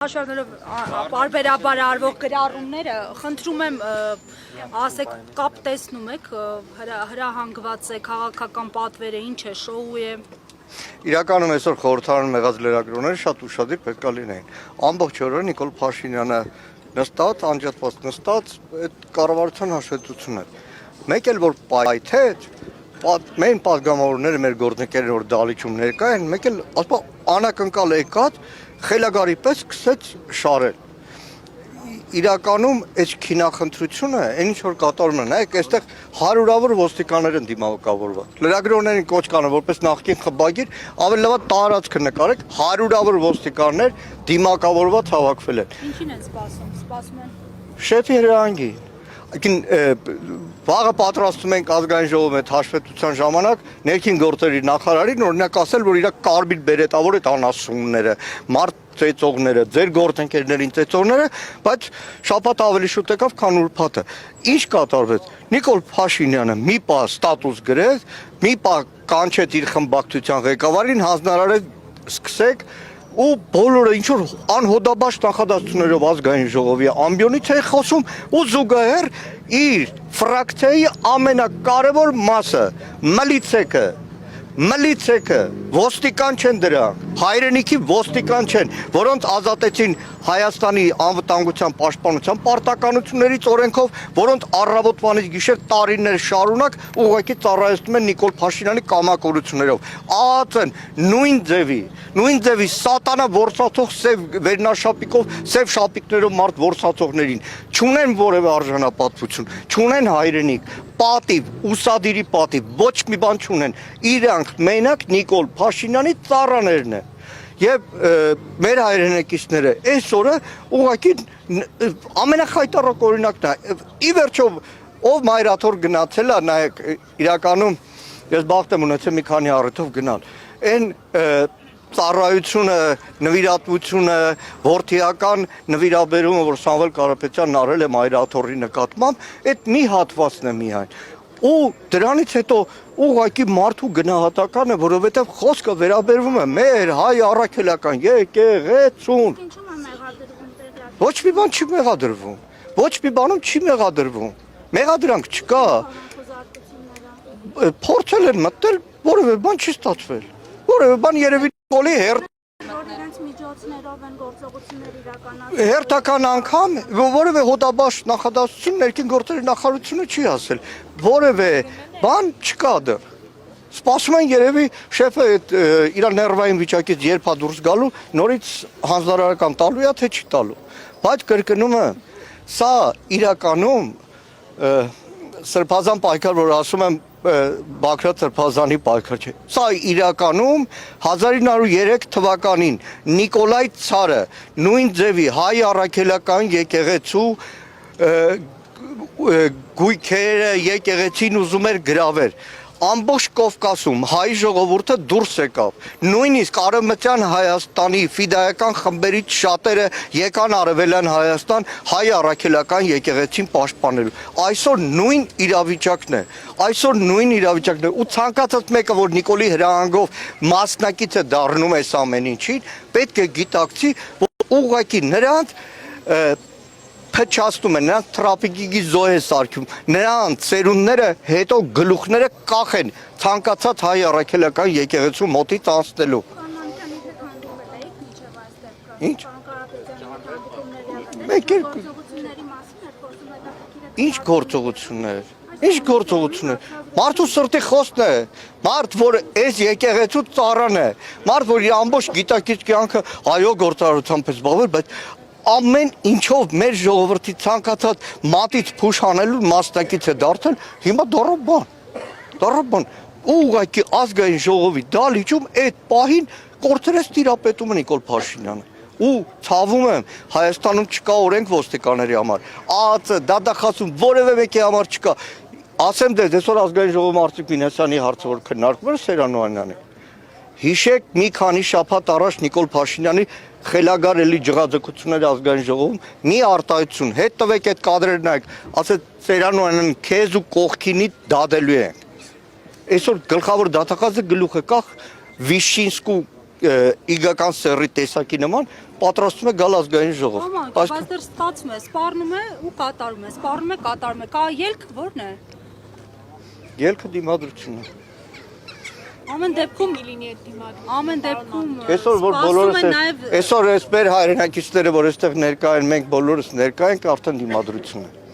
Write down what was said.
Հաշվառնելով բարբերաբար արվող գրառումները, խնդրում եմ ասեք կապ տեսնում եք, հրահանգված է, քաղաքական պատվերը ինչ է, շոու է։ Իրականում այսօր խորհրդարան եղած լրագրողները շատ ուշադիր պետք է լինեին։ Ամբողջ օրը Նիկոլ Փաշինյանը նստած, անջատված նստած, այդ կառավարության հաշվետվությունն էր։ Մեկ էլ որ պայթեց, մեն պատգամավորները մեր գործընկերները որ դալիճում ներկա են, մեկ էլ ասպա անակնկալ եկած խելագարի պես սկսեց շարել։ Իրականում այս քինախնդրությունը, այն ինչ որ կատարում է, նայեք, այստեղ հարյուրավոր ոստիկաններ են դիմակավորված։ Լրագրողներին կոչ կանը որպես նախկին խմբագիր, ավելի լավ տարածքը նկարեք, հարյուրավոր ոստիկաններ դիմակավորված հավաքվել են։ Ինչին են սպասում են։ Շեֆի հրահանգի։ Վաղը պատրաստում ենք ազգային ժողովի հետ հաշվետվության ժամանակ ներքին գործերի նախարարին օրինակ ասել, որ իր կարմիր բերետավոր այդ անասունները, մարդ ծեծողները, ձեր գործընկերներին ծեծողները, բայց շաբաթ ավելի շուտ եկավ, քան ուրբաթը։ Ինչ կատարվեց։ Նիկոլ Փաշինյանը մի պահ ստատուս գրեց, մի պահ կանչեց իր խմբակցության ղեկավարին, հանձնարարեց սկսեք ու բոլորը ինչ որ անհոդաբաց նախադասություններով ազգային ժողովի ամբիոնից է խոսում ու զուգահեռ իր ֆրակցիայի ամենակարևոր մասը մլիցեքը ոստիկան չեն դրանք, հայրենիքի ոստիկան չեն, որոնց ազատեցին Հայաստանի անվտանգության պաշտպանության պարտականություններից օրենքով, որոնց առավոտվանից գիշեր տարիներ շարունակ ուղղակի ծառայեցնում են Նիկոլ Փաշինյանի կամակորություններով։ ԱԱԾ-ն նույն ձևի սատանա որսացող սև վերնաշապիկով, սև շապիկներով մարդ որսացողներին չունեն որևէ արժանապատվություն, չունեն հայրենիք, պատիվ, ուսադիրի պատիվ, ոչ մի բան չունեն։ Իրանք մենակ Նիկոլ Փաշինյանի ծառաներն են։ Եվ մեր հայրենակիցները այսօրը ուղղակի ամենախայտառակ օրինակն է։ Ի վերջո ով մայրաթոր գնացել է, նայեք, իրականում ես բախտ եմ ունեցել մի քանի առիթով գնալ։ Այն ծառայությունը, նվիրատվությունը, որդիական նվիրաբերումը, որ Սամվել Կարապետյանն արել է մայրաթորի նկատմամբ, այդ մի հատվածն է միայն։ Ու դրանից հետո ուղղակի մարդու գնահատականը, որովհետև խոսքը վերաբերվում է մեր հայ առաքելական եկեղեցուն։ Ինչու՞մ է մեղադրվում տեղյակ։ Ոչ մի բան չի մեղադրվում։ Ոչ մի բանում չի մեղադրվում։ Մեղադրանք չկա։ Փորձել են մտնել, որևէ բան չի ստացվել։ Որևէ բան երևի Նիկոլի հերթ Իրենց միջոցներով են գործողություններ իրականացնում։ Հերթական անգամ որևէ հոդաբաց նախադասություն ներքին գործերի նախարարությունը չի ասել։ Որևէ բան չկա դեռ։ Սպասում են երևի շեֆը իր ներվային վիճակից երբ է դուրս գալու, նորից հանձնարարական տալու է, թե չի տալու։ Բայց կրկնում եմ, սա իրականում սրբազան պայքար, որ ասում եմ Բագրատ Սրբազանի պայքար չէ։ Սա իրականում 1903 թվականին Նիկոլայ Ցարը նույն ձևի հայ առաքելական եկեղեցու գույքերը եկեղեցին ուզում էր գրավել։ Ամբողջ Կովկասում հայ ժողովուրդը դուրս եկավ։ Նույնիսկ Արևմտյան Հայաստանի ֆիդայական խմբերից շատերը եկան Արևելյան Հայաստան հայ առաքելական եկեղեցին պաշտպանելու։ Այսօր նույն իրավիճակն է։ Ու ցանկացած մեկը, որ Նիկոլի հրահանգով մասնակից է դառնում այս ամեն ինչին, պետք է գիտակցի, որ ուղղակի նրանց փչացնում են, նրանց տրապիկի զոհ է սարքում, նրանց ծերունները հետո գլուխները կախեն ցանկացած հայ առաքելական եկեղեցու մոտից անցնելու։ Ինչ։ Ինչ գործողություններ։ Մարդու սրտի խոսքն է, մարդ, որ այս եկեղեցու ծառան է, մարդ, որ իր ամբողջ գիտակից կյանքը այո գործարարությամբ է զբաղվել, բայց ամեն ինչով մեր ժողովրդի ցանկացած մատից փուշ անելու մասնակից է դարձել, հիմա դառավ բան։ Ուղղակի ազգային ժողովի դալիճում այդ պահին կորցրեց տիրապետումը Նիկոլ Փաշինյանը։ Ու ցավում եմ, Հայաստանում չկա օրենք ոստիկանների համար։ ԱԱԾ, դատախազում որևէ մեկի համար չկա։ Ասեմ դες այսօր ազգային ժողովի Մարտիկ Մինասյանի հարցը որ քննարկվում էր Սերանոյանյանի։ Հիշեք մի քանի շաբաթ առաջ Նիկոլ Փաշինյանի խելագար էլի ջղաձգությունների ազգային ժողովում մի արտահայտություն, հետ տվեք այդ կադրերը նայեք, ասեց Սերանոյանն քեզ ու կողքինի դադելու են։ Այսօր գլխավոր դատախազը գլուխը կախ Վիշինսկու իգական սերի տեսակի նման պատրաստվում է գալ ազգային ժողով։ Ոմանք, բայց դեռ ստացվում է, սպառնում է ու կատարում է, սպառնում է, կատարում է։ Կա ելք, ո՞րն է։ Ելքը դիմադրությունն է։ Ամեն դեպքում լինի այդ դիմադրությունը։ Ամեն դեպքում Այսօր որ բոլորս այսօր այս մեր հայրենակիցները, որ այստեղ ներկա են, մենք բոլորս ներկա ենք, արդեն դիմադրություն է։